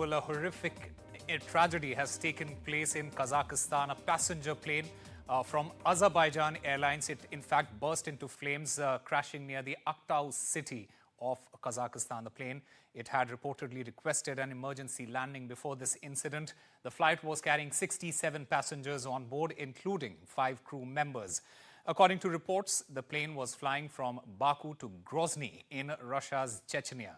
Well, a horrific tragedy has taken place in Kazakhstan. A passenger plane from Azerbaijan Airlines, it in fact burst into flames, crashing near the Aktau city of Kazakhstan. The plane, it had reportedly requested an emergency landing before this incident. The flight was carrying 67 passengers on board, including 5 crew members. According to reports, the plane was flying from Baku to Grozny in Russia's Chechnya.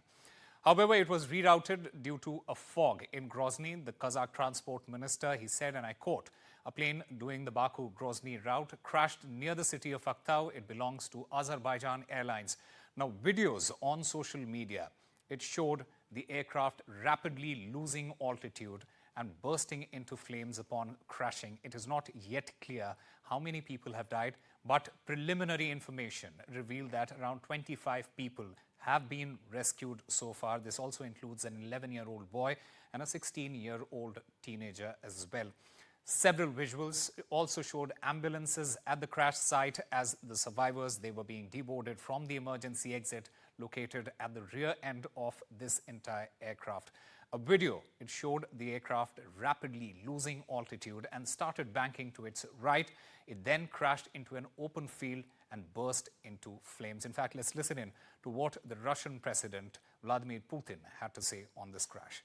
However, it was rerouted due to a fog in Grozny. The Kazakh transport minister, he said, and I quote, "A plane doing the Baku-Grozny route crashed near the city of Aktau. It belongs to Azerbaijan Airlines." Now, videos on social media, it showed the aircraft rapidly losing altitude and bursting into flames upon crashing. It is not yet clear how many people have died, but preliminary information revealed that around 25 people have been rescued so far. This also includes an 11-year-old boy and a 16-year-old teenager as well. Several visuals also showed ambulances at the crash site as the survivors, they were being deboarded from the emergency exit located at the rear end of this entire aircraft. A video, it showed the aircraft rapidly losing altitude and started banking to its right. It then crashed into an open field and burst into flames. In fact, let's listen in to what the Russian President Vladimir Putin had to say on this crash.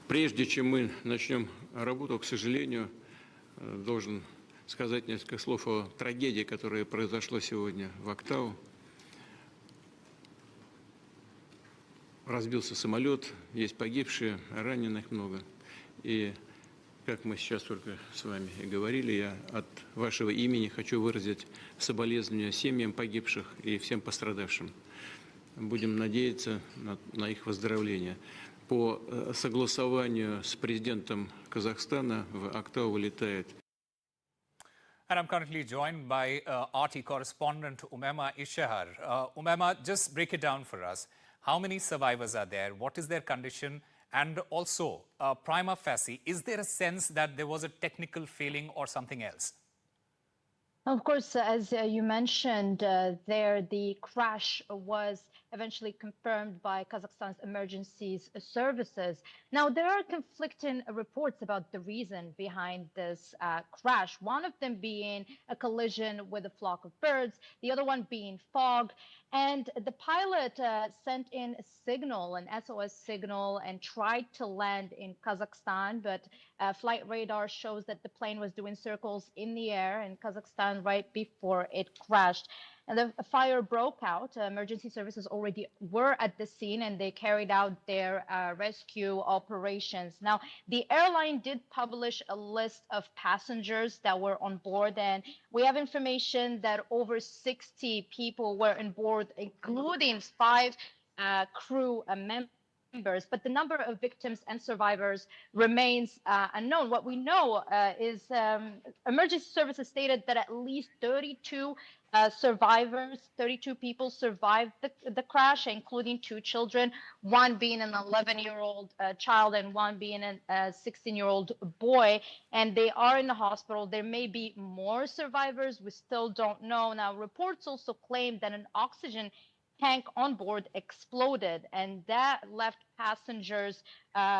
Прежде чем мы начнем работу, к сожалению, должен сказать несколько слов о трагедии, которая произошла сегодня в Актау. Разбился самолет, есть погибшие, раненых много. И, как мы сейчас только с вами и говорили, я от вашего имени хочу выразить соболезнования семьям погибших и всем пострадавшим. Будем надеяться на их выздоровление. По согласованию с президентом Казахстана в Актау вылетает. And I'm currently joined by RT correspondent Oumaima Ichchar. Oumaima, just break it down for us. How many survivors are there? What is their condition? And also, prima facie, is there a sense that there was a technical failing or something else? Of course, as you mentioned, the crash was eventually confirmed by Kazakhstan's emergency services. Now, there are conflicting reports about the reason behind this crash, one of them being a collision with a flock of birds, the other one being fog. And the pilot sent in a signal, an SOS signal, and tried to land in Kazakhstan, but flight radar shows that the plane was doing circles in the air in Kazakhstan right before it crashed. And the fire broke out. Emergency services already were at the scene and they carried out their rescue operations. Now, the airline did publish a list of passengers that were on board, and we have information that over 60 people were on board, including 5 crew members. But the number of victims and survivors remains unknown. What we know is emergency services stated that at least 32 32 people survived the crash, including 2 children, one being an 11-year-old child and one being a 16-year-old boy. And they are in the hospital. There may be more survivors. We still don't know. Now, reports also claim that an oxygen tank on board exploded, and that left passengers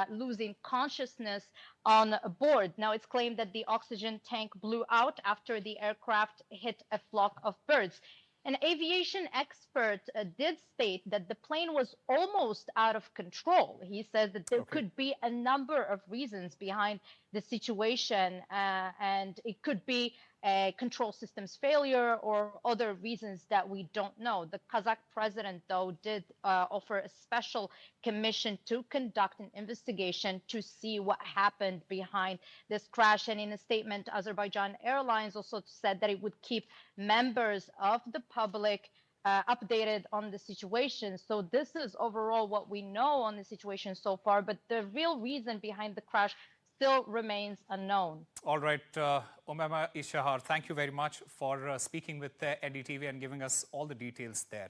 losing consciousness on board. Now, it's claimed that the oxygen tank blew out after the aircraft hit a flock of birds. An aviation expert did state that the plane was almost out of control. He says that there could be a number of reasons behind the situation, and it could be a control systems failure or other reasons that we don't know. The Kazakh president, though, did offer a special commission to conduct an investigation to see what happened behind this crash. And in a statement, Azerbaijan Airlines also said that it would keep members of the public updated on the situation. So this is overall what we know on the situation so far, but the real reason behind the crash still remains unknown. All right, Oumaima Ichchar, thank you very much for speaking with NDTV and giving us all the details there.